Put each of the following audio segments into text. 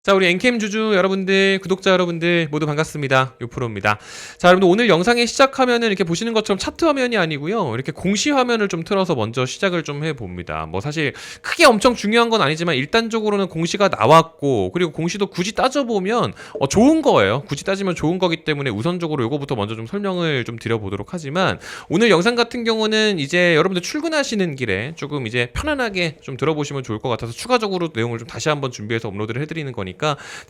자, 우리 엔캠 주주 여러분들, 구독자 여러분들 모두 반갑습니다. 요프로입니다. 자, 여러분들 오늘 영상에 시작하면은 이렇게 보시는 것처럼 차트 화면이 아니고요. 이렇게 공시 화면을 좀 틀어서 먼저 시작을 좀 해봅니다. 뭐 사실 크게 엄청 중요한 건 아니지만 일단적으로는 공시가 나왔고, 그리고 공시도 굳이 따져보면 좋은 거예요. 굳이 따지면 좋은 거기 때문에 우선적으로 요거부터 먼저 좀 설명을 좀 드려보도록 하지만, 오늘 영상 같은 경우는 이제 여러분들 출근하시는 길에 조금 이제 편안하게 좀 들어보시면 좋을 것 같아서 추가적으로 내용을 좀 다시 한번 준비해서 업로드를 해드리는 거니까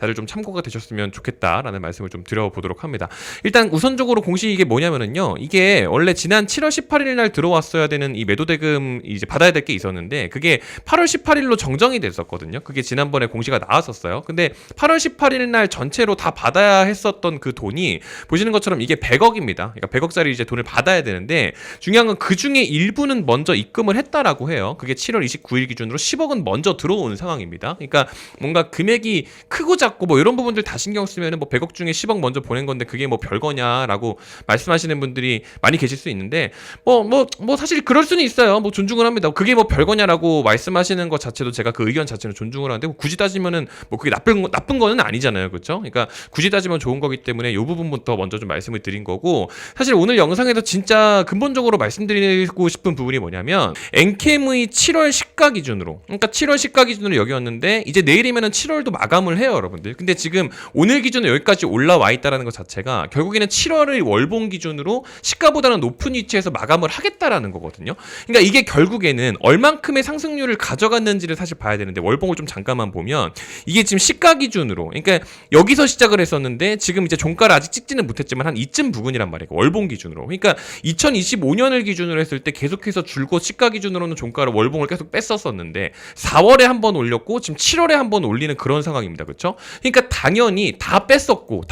다들 좀 참고가 되셨으면 좋겠다라는 말씀을 좀 드려보도록 합니다. 일단 우선적으로 공시 이게 뭐냐면은요, 이게 원래 지난 7월 18일 날 들어왔어야 되는 이 매도 대금 이제 받아야 될 게 있었는데, 그게 8월 18일로 정정이 됐었거든요. 그게 지난번에 공시가 나왔었어요. 근데 8월 18일 날 전체로 다 받아야 했었던 그 돈이 보시는 것처럼 이게 100억입니다. 그러니까 100억짜리 이제 돈을 받아야 되는데, 중요한 건 그 중에 일부는 먼저 입금을 했다라고 해요. 그게 7월 29일 기준으로 10억은 먼저 들어오는 상황입니다. 그러니까 뭔가 금액이 크고 작고 뭐 이런 부분들 다 신경 쓰면은 뭐 100억 중에 10억 먼저 보낸 건데 그게 뭐 별거냐라고 말씀하시는 분들이 많이 계실 수 있는데, 뭐 사실 그럴 수는 있어요. 뭐 존중을 합니다. 그게 뭐 별거냐라고 말씀하시는 것 자체도 제가 그 의견 자체는 존중을 하는데, 뭐 굳이 따지면은 뭐 그게 나쁜 거는 아니잖아요. 그렇죠? 그러니까 굳이 따지면 좋은 거기 때문에 이 부분부터 먼저 좀 말씀을 드린 거고, 사실 오늘 영상에서 진짜 근본적으로 말씀드리고 싶은 부분이 뭐냐면, 엔캠의 7월 시가 기준으로, 그러니까 7월 시가 기준으로 여기였는데 이제 내일이면은 7월도 마감을 해요, 여러분들. 근데 지금 오늘 기준으로 여기까지 올라와 있다라는 것 자체가 결국에는 7월의 월봉 기준으로 시가보다는 높은 위치에서 마감을 하겠다라는 거거든요. 그러니까 이게 결국에는 얼만큼의 상승률을 가져갔는지를 사실 봐야 되는데, 월봉을 좀 잠깐만 보면 이게 지금 시가 기준으로, 그러니까 여기서 시작을 했었는데 지금 이제 종가를 아직 찍지는 못했지만 한 이쯤 부근이란 말이에요. 월봉 기준으로. 그러니까 2025년을 기준으로 했을 때 계속해서 줄곧 시가 기준으로는 종가를 월봉을 계속 뺐었었는데 4월에 한번 올렸고 지금 7월에 한번 올리는 그런 상황입니다. 그렇죠? 그러니까 당연히 다 뺐었고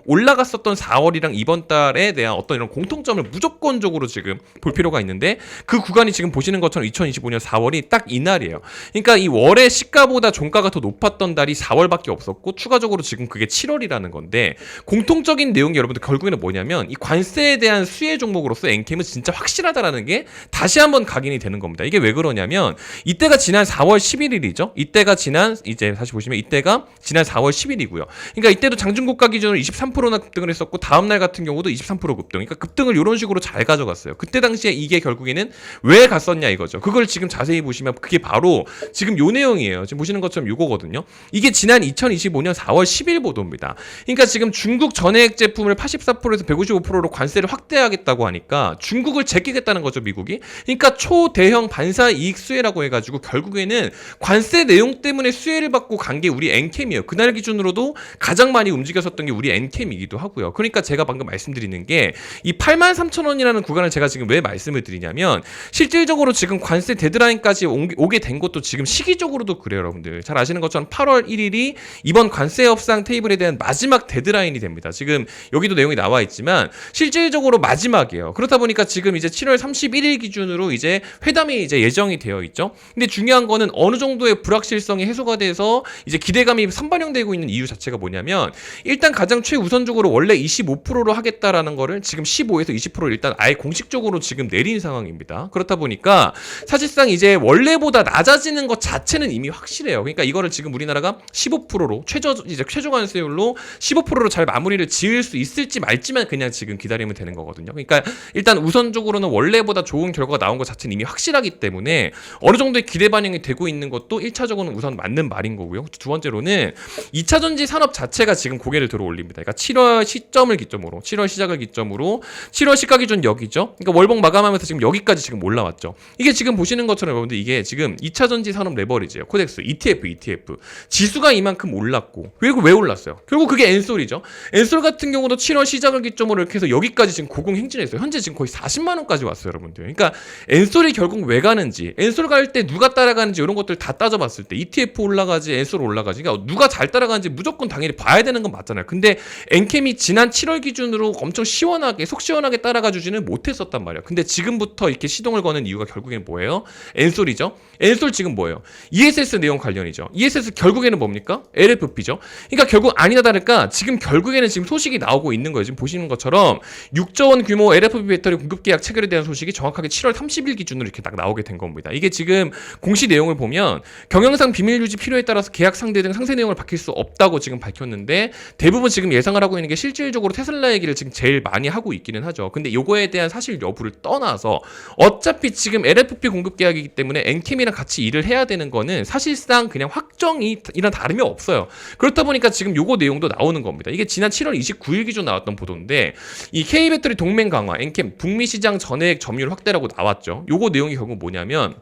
올라갔었던 4월이랑 이번 달에 대한 어떤 이런 공통점을 무조건적으로 지금 볼 필요가 있는데, 그 구간이 지금 보시는 것처럼 2025년 4월이 딱 이날이에요. 그러니까 이 월의 시가보다 종가가 더 높았던 달이 4월밖에 없었고 추가적으로 지금 그게 7월이라는 건데, 공통적인 내용이 여러분들 결국에는 뭐냐면 이 관세에 대한 수혜 종목으로서 엔캠은 진짜 확실하다라는 게 다시 한번 각인이 되는 겁니다. 이게 왜 그러냐면, 이때가 지난 4월 11일이죠. 이때가 지난 이제 다시 보시면 이때가 지난 4월 10일이고요. 그러니까 이때도 장중고가 기준으로 23%나 급등을 했었고 다음날 같은 경우도 23% 급등. 그러니까 급등을 이런 식으로 잘 가져갔어요. 그때 당시에 이게 결국에는 왜 갔었냐 이거죠. 그걸 지금 자세히 보시면 그게 바로 지금 요 내용이에요. 지금 보시는 것처럼 요거거든요. 이게 지난 2025년 4월 10일 보도입니다. 그러니까 지금 중국 전해액 제품을 84%에서 155%로 관세를 확대하겠다고 하니까 중국을 제끼겠다는 거죠, 미국이. 그러니까 초대형 반사 이익 수혜라고 해가지고 결국에는 관세 내용 때문에 수혜를 받고 간 게 우리 엔캠이에요. 그날 기준으로도 가장 많이 움직였었던 게 우리 엔캠이기도 하고요. 그러니까 제가 방금 말씀드리는 게 이 83,000원이라는 구간을 제가 지금 왜 말씀을 드리냐면, 실질적으로 지금 관세 데드라인까지 오게 된 것도 지금 시기적으로도 그래요. 여러분들 잘 아시는 것처럼 8월 1일이 이번 관세 협상 테이블에 대한 마지막 데드라인이 됩니다. 지금 여기도 내용이 나와 있지만 실질적으로 마지막이에요. 그렇다 보니까 지금 이제 7월 31일 기준으로 이제 회담이 이제 예정이 되어 있죠. 근데 중요한 거는 어느 정도의 불확실성이 해소가 돼서 이제 기대감이 선반영되고 있는 이유 자체가 뭐냐면, 일단 가장 최우선적으로 원래 25%로 하겠다라는 거를 지금 15에서 20%를 일단 아예 공식적으로 지금 내린 상황입니다. 그렇다 보니까 사실상 이제 원래보다 낮아지는 것 자체는 이미 확실해요. 그러니까 이거를 지금 우리나라가 15%로 최저 관세율로 15%로 잘 마무리를 지을 수 있을지 말지만 그냥 지금 기다리면 되는 거거든요. 그러니까 일단 우선적으로는 원래보다 좋은 결과가 나온 것 자체는 이미 확실하기 때문에 어느 정도의 기대 반영이 되고 있는 것도 1차적으로는 우선 맞는 말인 거고요. 두 번째로는 2차 전지 산업 자체가 지금 고개를 들어 올립니다. 그러니까 7월 시점을 기점으로, 7월 시작을 기점으로 7월 시가 기준 여기죠. 그러니까 월봉 마감하면서 지금 여기까지 지금 올라왔죠. 이게 지금 보시는 것처럼 여러분들 이게 지금 2차 전지 산업 레버리지예요. 코덱스, ETF. 지수가 이만큼 올랐고, 그리고 왜 올랐어요? 결국 그게 엔솔이죠. 엔솔 같은 경우도 7월 시작을 기점으로 이렇게 해서 여기까지 지금 고공행진했어요. 현재 지금 거의 40만 원까지 왔어요, 여러분들. 그러니까 엔솔이 결국 왜 가는지, 엔솔 갈 때 누가 따라가는지 이런 것들 다 따져봤을 때 ETF 올라가지, 엔솔 올라가지. 그러니까 누가 잘 따라가는지 무조건 당연히 봐야 되는 건 맞잖아요. 근데 엔캠이 지난 7월 기준으로 엄청 시원하게, 속 시원하게 따라가 주지는 못했었단 말이에요. 근데 지금부터 이렇게 시동을 거는 이유가 결국엔 뭐예요? 엔솔이죠. 엔솔 지금 뭐예요? ESS 내용 관련이죠. ESS 결국에는 뭡니까? LFP죠. 그러니까 결국 아니나 다를까 지금 결국에는 지금 소식이 나오고 있는 거예요. 지금 보시는 것처럼 6조 원 규모 LFP 배터리 공급 계약 체결에 대한 소식이 정확하게 7월 30일 기준으로 이렇게 딱 나오게 된 겁니다. 이게 지금 공시 내용을 보면 경영상 비밀 유지 필요에 따라서 계약 상대 등 상세 내용을 밝힐 수 없다고 지금 밝혔는데 대부분 지금 예상을 하고 있는 게 실질적으로 테슬라 얘기를 지금 제일 많이 하고 있기는 하죠. 근데 요거에 대한 사실 여부를 떠나서 어차피 지금 LFP 공급 계약이기 때문에 엔캠이랑 같이 일을 해야 되는 거는 사실상 그냥 확정이랑 다름이 없어요. 그렇다 보니까 지금 요거 내용도 나오는 겁니다. 이게 지난 7월 29일 기준 나왔던 보도인데 이 K배터리 동맹 강화, 엔캠 북미 시장 전액 점유율 확대라고 나왔죠. 요거 내용이 결국 뭐냐면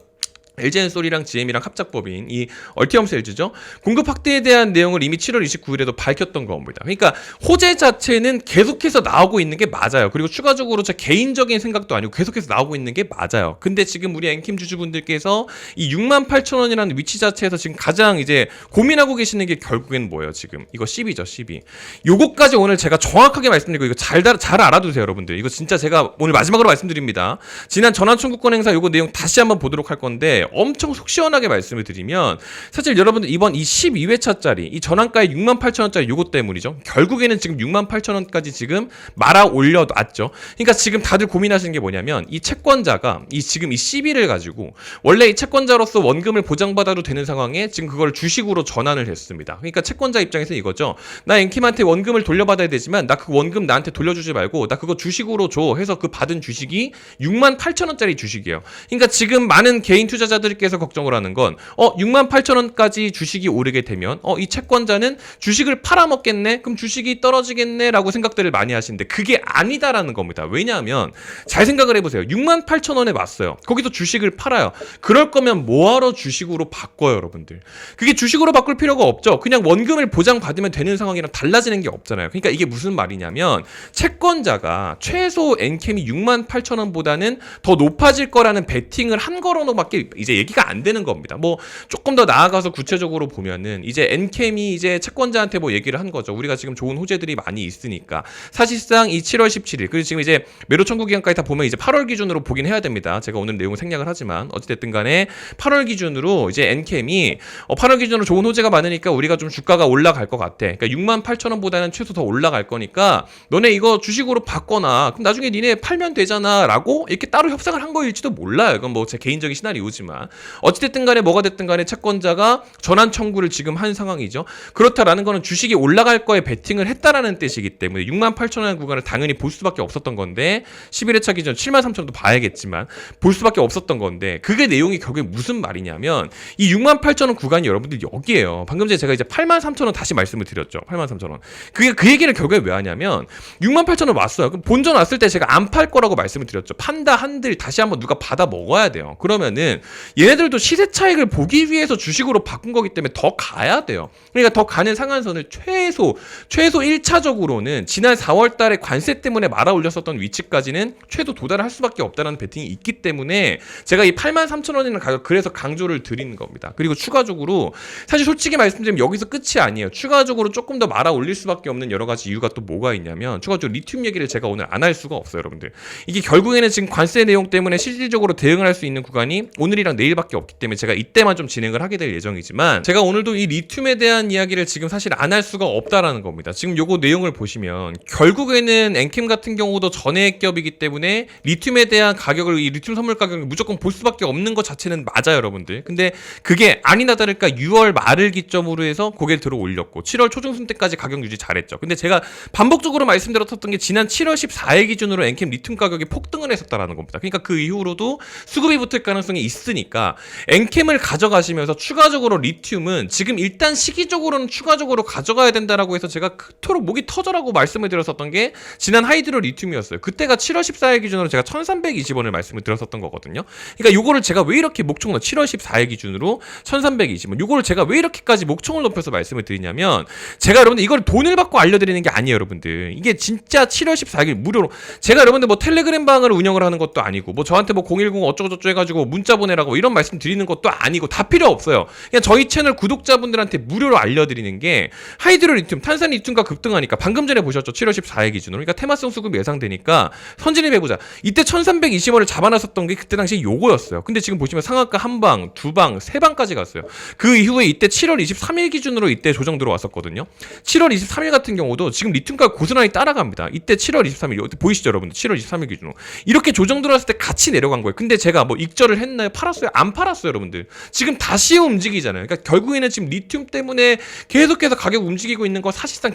LG엔솔이랑 GM이랑 합작법인 이 얼티엄셀즈죠. 공급 확대에 대한 내용을 이미 7월 29일에도 밝혔던 겁니다. 그러니까 호재 자체는 계속해서 나오고 있는 게 맞아요. 그리고 추가적으로 제 개인적인 생각도 아니고 계속해서 나오고 있는 게 맞아요. 근데 지금 우리 엔캠 주주분들께서 이 68,000원이라는 위치 자체에서 지금 가장 이제 고민하고 계시는 게 결국엔 뭐예요? 지금 이거 10이죠, 12. 요거까지 오늘 제가 정확하게 말씀드리고 이거 잘 알아두세요, 여러분들. 이거 진짜 제가 오늘 마지막으로 말씀드립니다. 지난 전환청구권 행사 요거 내용 다시 한번 보도록 할 건데 엄청 속 시원하게 말씀을 드리면 사실 여러분들 이번 이 12회차짜리 이 전환가에 68,000원짜리 요거 때문이죠. 결국에는 지금 68,000원까지 지금 말아 올려놨죠. 그러니까 지금 다들 고민하시는 게 뭐냐면 이 채권자가 지금 이 12를 가지고 원래 이 채권자로서 원금을 보장받아도 되는 상황에 지금 그걸 주식으로 전환을 했습니다. 그러니까 채권자 입장에서 이거죠. 나 엔킴한테 원금을 돌려받아야 되지만 나 그 원금 나한테 돌려주지 말고 나 그거 주식으로 줘 해서 그 받은 주식이 68,000원짜리 주식이에요. 그러니까 지금 많은 개인 투자자 들께서 걱정을 하는 건 68,000원까지 주식이 오르게 되면 이 채권자는 주식을 팔아먹겠네? 그럼 주식이 떨어지겠네? 라고 생각들을 많이 하시는데 그게 아니다라는 겁니다. 왜냐하면 잘 생각을 해보세요. 68,000원에 왔어요. 거기서 주식을 팔아요. 그럴 거면 뭐하러 주식으로 바꿔요, 여러분들? 그게 주식으로 바꿀 필요가 없죠. 그냥 원금을 보장받으면 되는 상황이랑 달라지는 게 없잖아요. 그러니까 이게 무슨 말이냐면 채권자가 최소 엔캠이 68,000원보다는 더 높아질 거라는 베팅을 한 거로밖에 이제 얘기가 안 되는 겁니다. 뭐 조금 더 나아가서 구체적으로 보면은 이제 엔캠이 이제 채권자한테 뭐 얘기를 한 거죠. 우리가 지금 좋은 호재들이 많이 있으니까 사실상 이 7월 17일 그리고 지금 이제 매도 청구 기간까지 다 보면 이제 8월 기준으로 보긴 해야 됩니다. 제가 오늘 내용을 생략을 하지만 어찌됐든 간에 8월 기준으로 이제 엔캠이 8월 기준으로 좋은 호재가 많으니까 우리가 좀 주가가 올라갈 것 같아. 그러니까 68,000원보다는 최소 더 올라갈 거니까 너네 이거 주식으로 바꿔놔. 그럼 나중에 니네 팔면 되잖아 라고 이렇게 따로 협상을 한 거일지도 몰라요. 이건 뭐 제 개인적인 시나리오지만 어찌됐든 간에 뭐가 됐든 간에 채권자가 전환 청구를 지금 한 상황이죠. 그렇다라는 거는 주식이 올라갈 거에 베팅을 했다라는 뜻이기 때문에 68,000원 구간을 당연히 볼 수밖에 없었던 건데 11회차 기준 73,000원도 봐야겠지만 볼 수밖에 없었던 건데 그게 내용이 결국에 무슨 말이냐면 이 68,000원 구간이 여러분들 여기에요. 방금 전에 제가 이제 83,000원 다시 말씀을 드렸죠. 83,000원. 그 얘기를 결국에 왜 하냐면 68,000원 왔어요. 그럼 본전 왔을 때 제가 안 팔 거라고 말씀을 드렸죠. 판다 한들 다시 한번 누가 받아 먹어야 돼요. 그러면은 얘네들도 시세 차익을 보기 위해서 주식으로 바꾼 거기 때문에 더 가야 돼요. 그러니까 더 가는 상한선을 최소 1차적으로는 지난 4월 달에 관세 때문에 말아 올렸었던 위치까지는 최소 도달할 수밖에 없다는 베팅이 있기 때문에 제가 이 83,000원이라는 가격 그래서 강조를 드리는 겁니다. 그리고 추가적으로 사실 솔직히 말씀드리면 여기서 끝이 아니에요. 추가적으로 조금 더 말아 올릴 수밖에 없는 여러 가지 이유가 또 뭐가 있냐면 추가적으로 리튬 얘기를 제가 오늘 안 할 수가 없어요, 여러분들. 이게 결국에는 지금 관세 내용 때문에 실질적으로 대응을 할 수 있는 구간이 오늘이랑 내일밖에 없기 때문에 제가 이때만 좀 진행을 하게 될 예정이지만 제가 오늘도 이 리튬에 대한 이야기를 지금 사실 안 할 수가 없다라는 겁니다. 지금 요거 내용을 보시면 결국에는 엔캠 같은 경우도 전해액 기업이기 때문에 리튬에 대한 가격을 이 리튬 선물 가격을 무조건 볼 수밖에 없는 것 자체는 맞아요, 여러분들. 근데 그게 아니나 다를까 6월 말을 기점으로 해서 고개를 들어 올렸고 7월 초중순 때까지 가격 유지 잘했죠. 근데 제가 반복적으로 말씀드렸던 게 지난 7월 14일 기준으로 엔캠 리튬 가격이 폭등을 했었다라는 겁니다. 그러니까 그 이후로도 수급이 붙을 가능성이 있으니까 엔캠을 가져가시면서 추가적으로 리튬은 지금 일단 시기적으로는 추가적으로 가져가야 된다라고 해서 제가 그토록 목이 터져라고 말씀을 드렸었던 게 지난 하이드로 리튬이었어요. 그때가 7월 14일 기준으로 제가 1320원을 말씀을 드렸었던 거거든요. 그러니까 요거를 제가 왜 이렇게 목총을 7월 14일 기준으로 1320원 요거를 제가 왜 이렇게까지 목총을 높여서 말씀을 드리냐면 제가 여러분들 이걸 돈을 받고 알려드리는 게 아니에요, 여러분들. 이게 진짜 7월 14일 무료로 제가 여러분들 뭐 텔레그램 방을 운영을 하는 것도 아니고 뭐 저한테 뭐 010 어쩌고저쩌고 해가지고 문자 보내라고 이런 말씀 드리는 것도 아니고 다 필요 없어요. 그냥 저희 채널 구독자분들한테 무료로 알려드리는 게 하이드로 리튬, 탄산 리튬가 급등하니까 방금 전에 보셨죠? 7월 14일 기준으로. 그러니까 테마성 수급 예상되니까 선진입 해보자. 이때 1320원을 잡아놨었던 게 그때 당시 요거였어요. 근데 지금 보시면 상한가 한 방, 두 방, 세 방까지 갔어요. 그 이후에 이때 7월 23일 기준으로 이때 조정 들어왔었거든요. 7월 23일 같은 경우도 지금 리튬가 고스란히 따라갑니다. 이때 7월 23일 보이시죠, 여러분들? 7월 23일 기준으로 이렇게 조정 들어왔을 때 같이 내려간 거예요. 근데 제가 뭐 익절을 했나요? 팔았어요. 팔았어요? 안 팔았어요, 여러분들. 지금 다시 움직이잖아요. 그러니까 결국에는 지금 리튬 때문에 계속해서 가격 움직이고 있는 거 사실상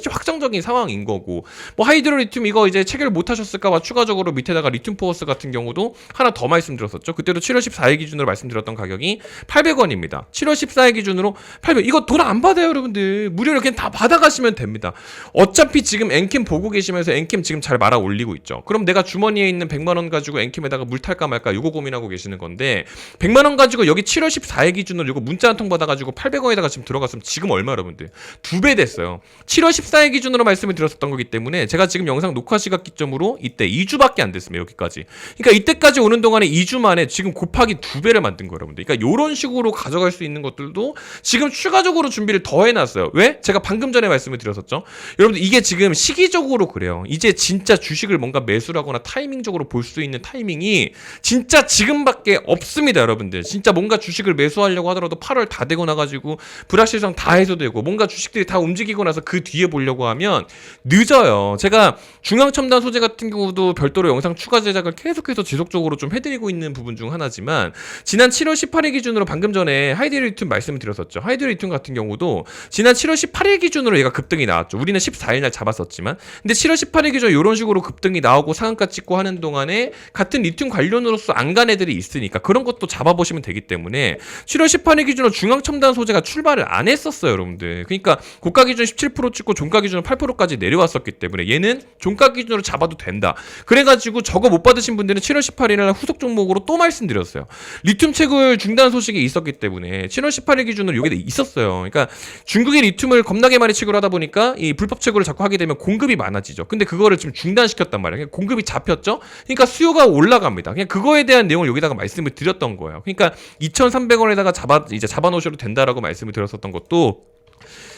확정적인 상황인 거고, 뭐 하이드로 리튬 이거 이제 체결 못 하셨을까봐 추가적으로 밑에다가 리튬 포어스 같은 경우도 하나 더 말씀드렸었죠. 그때도 7월 14일 기준으로 말씀드렸던 가격이 800원입니다. 7월 14일 기준으로 800. 이거 돈 안 받아요, 여러분들. 무료로 그냥 다 받아가시면 됩니다. 어차피 지금 엔캠 보고 계시면서 엔캠 지금 잘 말아 올리고 있죠. 그럼 내가 주머니에 있는 100만 원 가지고 엔캠에다가 물 탈까 말까 요거 고민하고 계시는 건데, 100만 원 가지고 여기 7월 14일 기준으로 요거 문자 한 통 받아가지고 800원에다가 지금 들어갔으면 지금 얼마, 여러분들? 2배 됐어요. 7월 14일 기준으로 말씀을 드렸었던 거기 때문에 제가 지금 영상 녹화 시각 기점으로 이때 2주밖에 안 됐습니다. 여기까지. 그러니까 이때까지 오는 동안에 2주 만에 지금 곱하기 2배를 만든 거예요, 여러분들. 그러니까 요런 식으로 가져갈 수 있는 것들도 지금 추가적으로 준비를 더 해놨어요. 왜? 제가 방금 전에 말씀을 드렸었죠. 여러분들 이게 지금 시기적으로 그래요. 이제 진짜 주식을 뭔가 매수하거나 타이밍적으로 볼 수 있는 타이밍이 진짜 지금밖에 없습니다, 여러분들. 진짜 뭔가 주식을 매수하려고 하더라도 8월 다 되고 나가지고 불확실성 다 해소되고 뭔가 주식들이 다 움직이고 나서 그 뒤에 보려고 하면 늦어요. 제가 중앙첨단 소재 같은 경우도 별도로 영상 추가 제작을 계속해서 지속적으로 좀 해드리고 있는 부분 중 하나지만, 지난 7월 18일 기준으로 방금 전에 하이드로 리튬 말씀을 드렸었죠. 하이드로 리튬 같은 경우도 지난 7월 18일 기준으로 얘가 급등이 나왔죠. 우리는 14일 날 잡았었지만, 근데 7월 18일 기준 이런 식으로 급등이 나오고 상한가 찍고 하는 동안에 같은 리튬 관련으로서 안 간 애들이 있으니까 그런 것도 잡아보시면 되기 때문에 7월 18일 기준으로 중앙첨단 소재가 출발을 안 했었어요, 여러분들. 그러니까 고가 기준 17% 찍고 종가 기준으로 8%까지 내려왔었기 때문에 얘는 종가 기준으로 잡아도 된다. 그래가지고 저거 못 받으신 분들은 7월 18일 날 후속 종목으로 또 말씀드렸어요. 리튬 채굴 중단 소식이 있었기 때문에 7월 18일 기준으로 이게 있었어요. 그러니까 중국이 리튬을 겁나게 많이 채굴 하다 보니까 이 불법 채굴을 자꾸 하게 되면 공급이 많아지죠. 근데 그거를 지금 중단시켰단 말이에요. 그러니까 공급이 잡혔죠. 그러니까 수요가 올라갑니다. 그냥 그거에 대한 내용을 여기다가 말씀을 드렸던 거예요. 그러니까 2,300원에다가 잡아놓으셔도 된다라고 말씀을 드렸었던 것도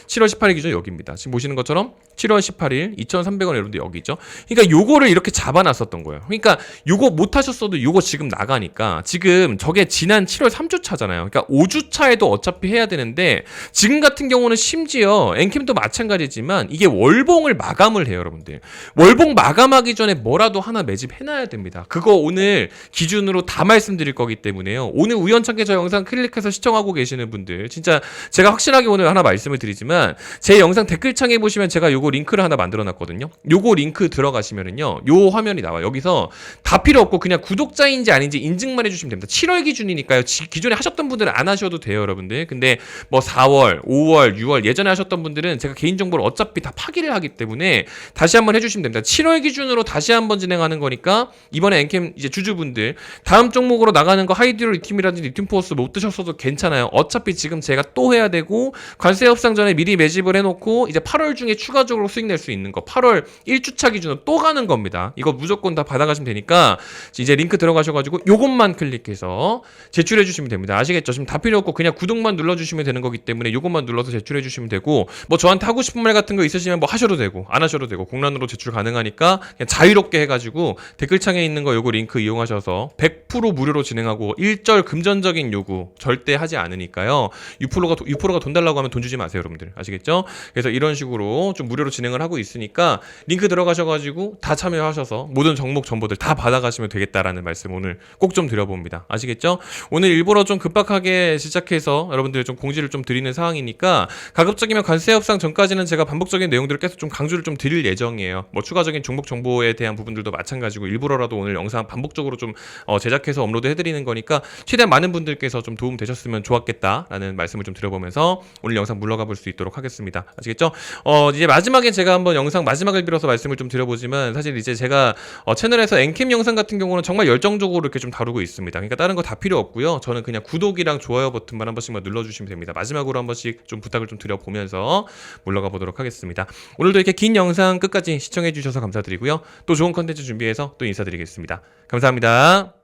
7월 18일 기준 여기입니다. 지금 보시는 것처럼 7월 18일 2,300원 여러분들 여기 있죠. 그러니까 요거를 이렇게 잡아놨었던 거예요. 그러니까 요거 못 하셨어도 요거 지금 나가니까 지금 저게 지난 7월 3주 차잖아요. 그러니까 5주 차에도 어차피 해야 되는데 지금 같은 경우는 심지어 엔캠도 마찬가지지만 이게 월봉을 마감을 해요, 여러분들. 월봉 마감하기 전에 뭐라도 하나 매집해놔야 됩니다. 그거 오늘 기준으로 다 말씀드릴 거기 때문에요. 오늘 우연찮게 저 영상 클릭해서 시청하고 계시는 분들 진짜 제가 확실하게 오늘 하나 말씀을 드리지만 제 영상 댓글창에 보시면 제가 요거 링크를 하나 만들어 놨거든요. 요거 링크 들어가시면은요, 요 화면이 나와요. 여기서 다 필요 없고 그냥 구독자인지 아닌지 인증만 해주시면 됩니다. 7월 기준이니까요. 기존에 하셨던 분들은 안 하셔도 돼요, 여러분들. 근데 뭐 4월, 5월, 6월 예전에 하셨던 분들은 제가 개인정보를 어차피 다 파기를 하기 때문에 다시 한번 해주시면 됩니다. 7월 기준으로 다시 한번 진행하는 거니까 이번에 엔캠 이제 주주분들 다음 종목으로 나가는 거 하이드로 리튬이라든지 리튬 포어스 못 드셨어도 괜찮아요. 어차피 지금 제가 또 해야 되고 관세 협상 전에 미리 매집을 해놓고 이제 8월 중에 추가적으로 수익 낼 수 있는 거 8월 1주차 기준으로 또 가는 겁니다. 이거 무조건 다 받아가시면 되니까 이제 링크 들어가셔가지고 요것만 클릭해서 제출해 주시면 됩니다. 아시겠죠? 지금 다 필요 없고 그냥 구독만 눌러주시면 되는 거기 때문에 요것만 눌러서 제출해 주시면 되고, 뭐 저한테 하고 싶은 말 같은 거 있으시면 뭐 하셔도 되고 안 하셔도 되고 공란으로 제출 가능하니까 그냥 자유롭게 해가지고 댓글창에 있는 거 요거 링크 이용하셔서 100% 무료로 진행하고 일절 금전적인 요구 절대 하지 않으니까요. 6%가 돈 달라고 하면 돈 주지 마세요, 여러분들. 아시겠죠? 그래서 이런 식으로 좀 무료로 진행을 하고 있으니까 링크 들어가셔가지고 다 참여하셔서 모든 종목 정보들 다 받아가시면 되겠다라는 말씀 오늘 꼭 좀 드려봅니다. 아시겠죠? 오늘 일부러 좀 급박하게 시작해서 여러분들 좀 공지를 좀 드리는 상황이니까 가급적이면 관세 협상 전까지는 제가 반복적인 내용들을 계속 좀 강조를 좀 드릴 예정이에요. 뭐 추가적인 종목 정보에 대한 부분들도 마찬가지고 일부러라도 오늘 영상 반복적으로 좀 제작해서 업로드 해드리는 거니까 최대한 많은 분들께서 좀 도움 되셨으면 좋았겠다라는 말씀을 좀 드려보면서 오늘 영상 물러가 볼 수 있도록 하겠습니다. 아시겠죠? 이제 마지막에 제가 한번 영상 마지막을 빌어서 말씀을 좀 드려보지만 사실 이제 제가 채널에서 엔캠 영상 같은 경우는 정말 열정적으로 이렇게 좀 다루고 있습니다. 그러니까 다른 거 다 필요 없고요. 저는 그냥 구독이랑 좋아요 버튼만 한 번씩만 눌러주시면 됩니다. 마지막으로 한 번씩 좀 부탁을 좀 드려보면서 물러가 보도록 하겠습니다. 오늘도 이렇게 긴 영상 끝까지 시청해 주셔서 감사드리고요. 또 좋은 컨텐츠 준비해서 또 인사드리겠습니다. 감사합니다.